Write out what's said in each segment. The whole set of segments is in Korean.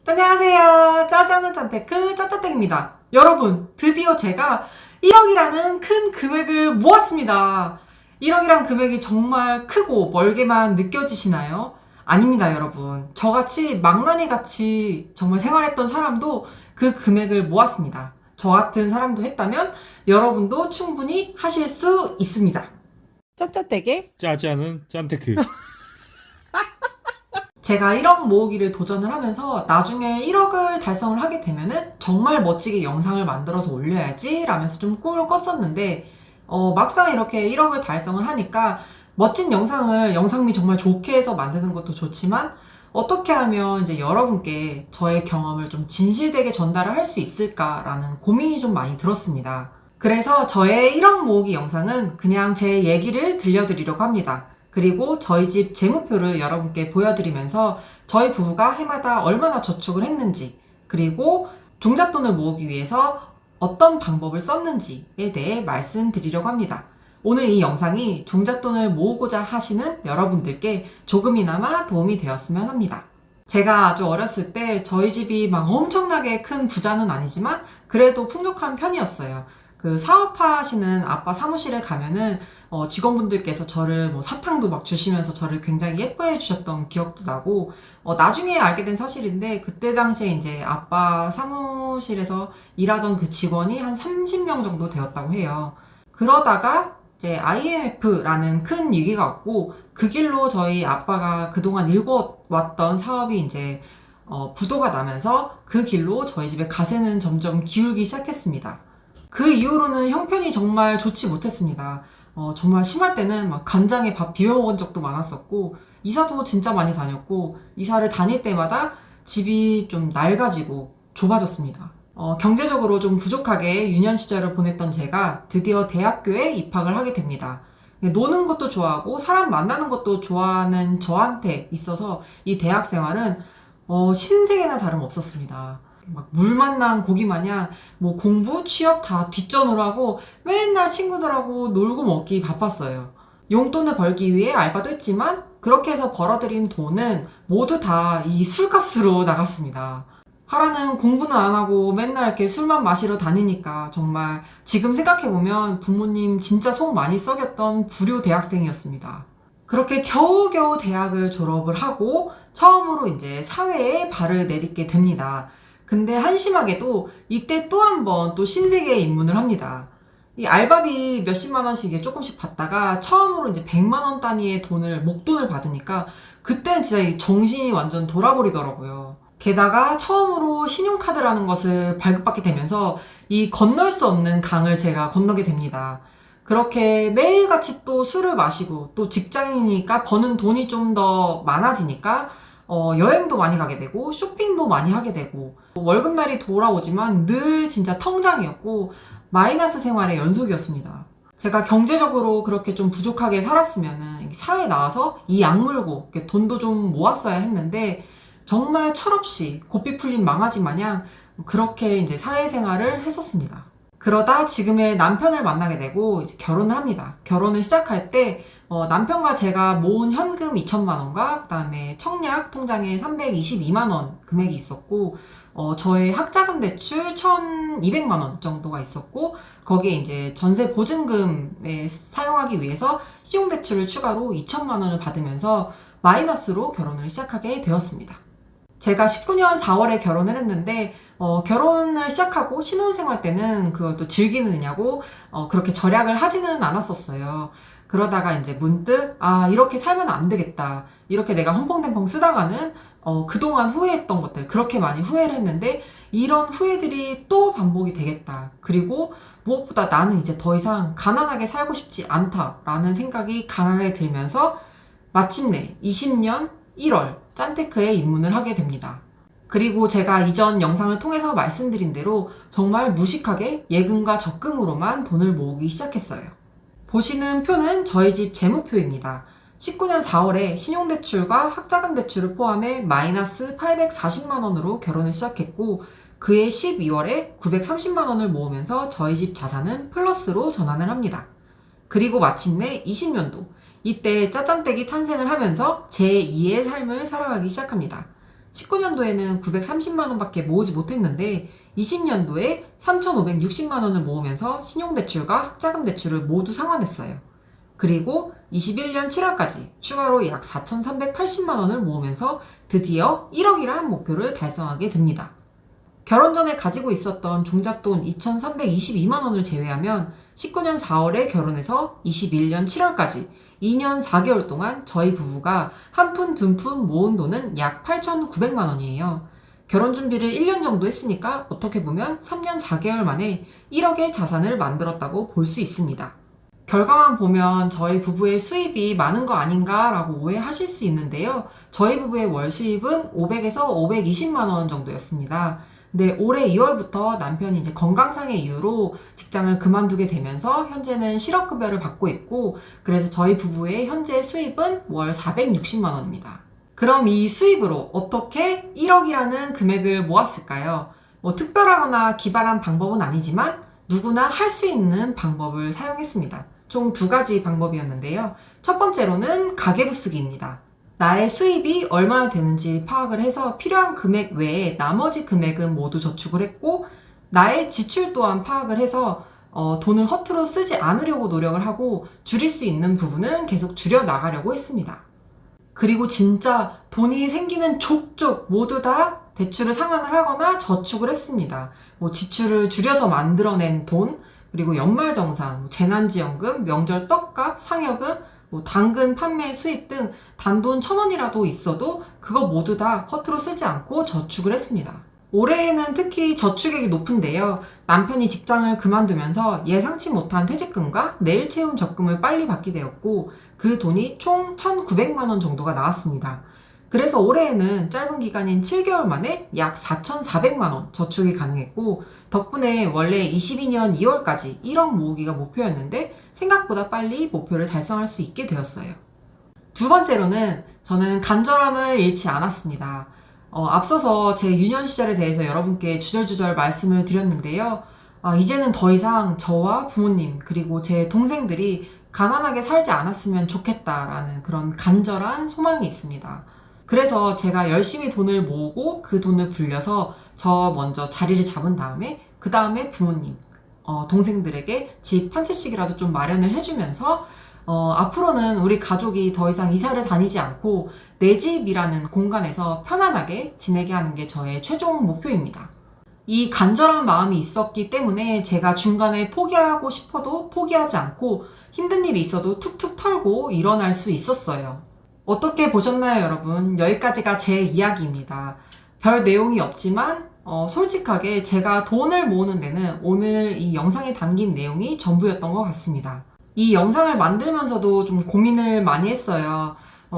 안녕하세요. 짜자는 짠테크 짜짜땡입니다. 여러분, 드디어 제가 1억이라는 큰 금액을 모았습니다. 1억이란 금액이 정말 크고 멀게만 느껴지시나요? 아닙니다, 여러분. 저같이 망나니같이 정말 생활했던 사람도 그 금액을 모았습니다. 저 같은 사람도 했다면 여러분도 충분히 하실 수 있습니다. 짜짜떼게 짜지 않은 짠테크. 제가 1억 모으기를 도전을 하면서 나중에 1억을 달성을 하게 되면은 정말 멋지게 영상을 만들어서 올려야지 라면서 좀 꿈을 꿨었는데 막상 이렇게 1억을 달성을 하니까 멋진 영상미 정말 좋게 해서 만드는 것도 좋지만 어떻게 하면 이제 여러분께 저의 경험을 좀 진실되게 전달을 할 수 있을까라는 고민이 좀 많이 들었습니다. 그래서 저의 1억 모으기 영상은 그냥 제 얘기를 들려드리려고 합니다. 그리고 저희 집 재무표를 여러분께 보여드리면서 저희 부부가 해마다 얼마나 저축을 했는지, 그리고 종잣돈을 모으기 위해서 어떤 방법을 썼는지에 대해 말씀드리려고 합니다. 오늘 이 영상이 종잣돈을 모으고자 하시는 여러분들께 조금이나마 도움이 되었으면 합니다. 제가 아주 어렸을 때 저희 집이 막 엄청나게 큰 부자는 아니지만 그래도 풍족한 편이었어요. 그 사업하시는 아빠 사무실에 가면은 직원분들께서 저를 뭐 사탕도 막 주시면서 저를 굉장히 예뻐해 주셨던 기억도 나고 나중에 알게 된 사실인데 그때 당시에 이제 아빠 사무실에서 일하던 그 직원이 한 30명 정도 되었다고 해요. 그러다가 이제 IMF라는 큰 위기가 왔고 그 길로 저희 아빠가 그동안 일궈왔던 사업이 이제 부도가 나면서 그 길로 저희 집의 가세는 점점 기울기 시작했습니다. 그 이후로는 형편이 정말 좋지 못했습니다. 정말 심할 때는 막 간장에 밥 비벼 먹은 적도 많았었고, 이사도 진짜 많이 다녔고, 이사를 다닐 때마다 집이 좀 낡아지고 좁아졌습니다. 경제적으로 좀 부족하게 유년 시절을 보냈던 제가 드디어 대학교에 입학을 하게 됩니다. 노는 것도 좋아하고 사람 만나는 것도 좋아하는 저한테 있어서 이 대학 생활은 신세계나 다름없었습니다. 막 물 만난 고기 마냥 뭐 공부, 취업 다 뒷전으로 하고 맨날 친구들하고 놀고 먹기 바빴어요. 용돈을 벌기 위해 알바도 했지만 그렇게 해서 벌어들인 돈은 모두 다 이 술값으로 나갔습니다. 하라는 공부는 안 하고 맨날 이렇게 술만 마시러 다니니까 정말 지금 생각해보면 부모님 진짜 속 많이 썩였던 불효 대학생이었습니다. 그렇게 겨우겨우 대학을 졸업을 하고 처음으로 이제 사회에 발을 내딛게 됩니다. 근데 한심하게도 이때 또 한 번 또 신세계에 입문을 합니다. 이 알바비 몇십만 원씩 조금씩 받다가 처음으로 이제 100만 원 단위의 목돈을 받으니까 그때는 진짜 이 정신이 완전 돌아버리더라고요. 게다가 처음으로 신용카드라는 것을 발급받게 되면서 이 건널 수 없는 강을 제가 건너게 됩니다. 그렇게 매일같이 또 술을 마시고 또 직장이니까 버는 돈이 좀 더 많아지니까 여행도 많이 가게 되고 쇼핑도 많이 하게 되고 월급날이 돌아오지만 늘 진짜 텅장이었고 마이너스 생활의 연속이었습니다. 제가 경제적으로 그렇게 좀 부족하게 살았으면은 사회에 나와서 이 악물고 돈도 좀 모았어야 했는데 정말 철없이 고삐 풀린 망아지 마냥 그렇게 이제 사회생활을 했었습니다. 그러다 지금의 남편을 만나게 되고 이제 결혼을 합니다. 결혼을 시작할 때 남편과 제가 모은 현금 2천만 원과 그다음에 청약 통장에 322만 원 금액이 있었고 저의 학자금 대출 1,200만 원 정도가 있었고 거기에 이제 전세 보증금에 사용하기 위해서 신용대출을 추가로 2천만 원을 받으면서 마이너스로 결혼을 시작하게 되었습니다. 제가 19년 4월에 결혼을 했는데 결혼을 시작하고 신혼생활 때는 그걸 또 즐기느냐고 그렇게 절약을 하지는 않았었어요. 그러다가 이제 문득 이렇게 살면 안 되겠다. 이렇게 내가 펑펑댕펑 쓰다가는 그동안 후회했던 것들 그렇게 많이 후회를 했는데 이런 후회들이 또 반복이 되겠다. 그리고 무엇보다 나는 이제 더 이상 가난하게 살고 싶지 않다라는 생각이 강하게 들면서 마침내 20년 1월 짠테크에 입문을 하게 됩니다. 그리고 제가 이전 영상을 통해서 말씀드린 대로 정말 무식하게 예금과 적금으로만 돈을 모으기 시작했어요. 보시는 표는 저희 집 재무표입니다. 19년 4월에 신용대출과 학자금 대출을 포함해 마이너스 840만 원으로 결혼을 시작했고 그해 12월에 930만 원을 모으면서 저희 집 자산은 플러스로 전환을 합니다. 그리고 마침내 20년도 이때 짜잔떼기 탄생을 하면서 제2의 삶을 살아가기 시작합니다. 19년도에는 930만 원밖에 모으지 못했는데 20년도에 3,560만 원을 모으면서 신용대출과 학자금 대출을 모두 상환했어요. 그리고 21년 7월까지 추가로 약 4,380만 원을 모으면서 드디어 1억이라는 목표를 달성하게 됩니다. 결혼 전에 가지고 있었던 종잣돈 2,322만 원을 제외하면 19년 4월에 결혼해서 21년 7월까지 2년 4개월 동안 저희 부부가 한 푼, 두 푼 모은 돈은 약 8,900만 원이에요. 결혼 준비를 1년 정도 했으니까 어떻게 보면 3년 4개월 만에 1억의 자산을 만들었다고 볼 수 있습니다. 결과만 보면 저희 부부의 수입이 많은 거 아닌가 라고 오해하실 수 있는데요. 저희 부부의 월 수입은 500에서 520만 원 정도였습니다. 근데 올해 2월부터 남편이 이제 건강상의 이유로 직장을 그만두게 되면서 현재는 실업급여를 받고 있고, 그래서 저희 부부의 현재 수입은 월 460만 원입니다. 그럼 이 수입으로 어떻게 1억이라는 금액을 모았을까요? 뭐 특별하거나 기발한 방법은 아니지만 누구나 할 수 있는 방법을 사용했습니다. 총 2가지 방법이었는데요. 첫 번째로는 가계부 쓰기입니다. 나의 수입이 얼마나 되는지 파악을 해서 필요한 금액 외에 나머지 금액은 모두 저축을 했고, 나의 지출 또한 파악을 해서 돈을 허투루 쓰지 않으려고 노력을 하고 줄일 수 있는 부분은 계속 줄여 나가려고 했습니다. 그리고 진짜 돈이 생기는 족족 모두 다 대출을 상환을 하거나 저축을 했습니다. 뭐 지출을 줄여서 만들어낸 돈, 그리고 연말정산, 재난지원금, 명절 떡값, 상여금, 뭐 당근 판매 수입 등 단돈 1,000원이라도 있어도 그거 모두 다 허투루 쓰지 않고 저축을 했습니다. 올해에는 특히 저축액이 높은데요. 남편이 직장을 그만두면서 예상치 못한 퇴직금과 내일 채움 적금을 빨리 받게 되었고, 그 돈이 총 1,900만 원 정도가 나왔습니다. 그래서 올해에는 짧은 기간인 7개월 만에 약 4,400만 원 저축이 가능했고, 덕분에 원래 22년 2월까지 1억 모으기가 목표였는데 생각보다 빨리 목표를 달성할 수 있게 되었어요. 두 번째로는 저는 간절함을 잃지 않았습니다. 앞서서 제 유년 시절에 대해서 여러분께 주절주절 말씀을 드렸는데요. 이제는 더 이상 저와 부모님 그리고 제 동생들이 가난하게 살지 않았으면 좋겠다라는 그런 간절한 소망이 있습니다. 그래서 제가 열심히 돈을 모으고 그 돈을 불려서 저 먼저 자리를 잡은 다음에 그 다음에 부모님, 동생들에게 집 한 채씩이라도 좀 마련을 해주면서 앞으로는 우리 가족이 더 이상 이사를 다니지 않고 내 집이라는 공간에서 편안하게 지내게 하는 게 저의 최종 목표입니다. 이 간절한 마음이 있었기 때문에 제가 중간에 포기하고 싶어도 포기하지 않고 힘든 일이 있어도 툭툭 털고 일어날 수 있었어요. 어떻게 보셨나요, 여러분? 여기까지가 제 이야기입니다. 별 내용이 없지만 솔직하게 제가 돈을 모으는 데는 오늘 이 영상에 담긴 내용이 전부였던 것 같습니다. 이 영상을 만들면서도 좀 고민을 많이 했어요.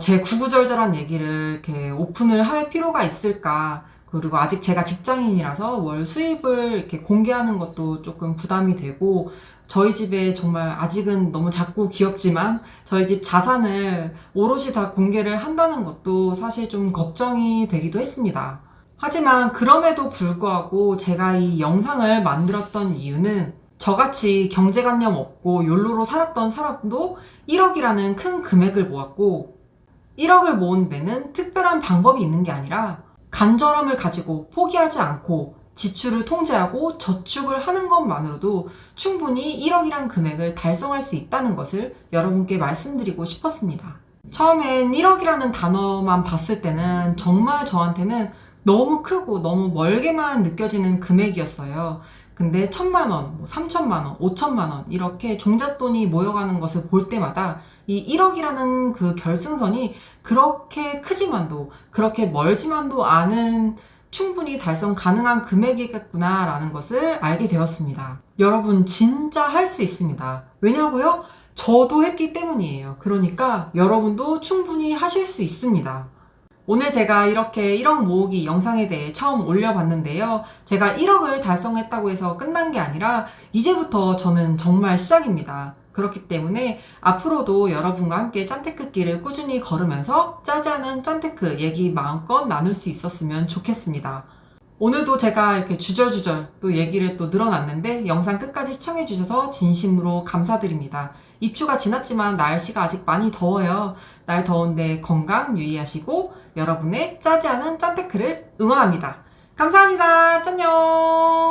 제 구구절절한 얘기를 이렇게 오픈을 할 필요가 있을까? 그리고 아직 제가 직장인이라서 월 수입을 이렇게 공개하는 것도 조금 부담이 되고, 저희 집에 정말 아직은 너무 작고 귀엽지만 저희 집 자산을 오롯이 다 공개를 한다는 것도 사실 좀 걱정이 되기도 했습니다. 하지만 그럼에도 불구하고 제가 이 영상을 만들었던 이유는 저같이 경제관념 없고 욜로로 살았던 사람도 1억이라는 큰 금액을 모았고, 1억을 모은 데는 특별한 방법이 있는 게 아니라 간절함을 가지고 포기하지 않고 지출을 통제하고 저축을 하는 것만으로도 충분히 1억이란 금액을 달성할 수 있다는 것을 여러분께 말씀드리고 싶었습니다. 처음엔 1억이라는 단어만 봤을 때는 정말 저한테는 너무 크고 너무 멀게만 느껴지는 금액이었어요. 근데 1,000만 원, 3,000만 원, 5,000만 원 이렇게 종잣돈이 모여가는 것을 볼 때마다 이 1억이라는 그 결승선이 그렇게 크지만도 그렇게 멀지만도 않은 충분히 달성 가능한 금액이겠구나라는 것을 알게 되었습니다. 여러분 진짜 할 수 있습니다. 왜냐고요? 저도 했기 때문이에요. 그러니까 여러분도 충분히 하실 수 있습니다. 오늘 제가 이렇게 1억 모으기 영상에 대해 처음 올려봤는데요. 제가 1억을 달성했다고 해서 끝난 게 아니라 이제부터 저는 정말 시작입니다. 그렇기 때문에 앞으로도 여러분과 함께 짠테크길을 꾸준히 걸으면서 짜지 않은 짠테크 얘기 마음껏 나눌 수 있었으면 좋겠습니다. 오늘도 제가 이렇게 주절주절 또 얘기를 또 늘어놨는데 영상 끝까지 시청해주셔서 진심으로 감사드립니다. 입추가 지났지만 날씨가 아직 많이 더워요. 날 더운데 건강 유의하시고 여러분의 짜지 않은 짠테크를 응원합니다. 감사합니다. 짠요!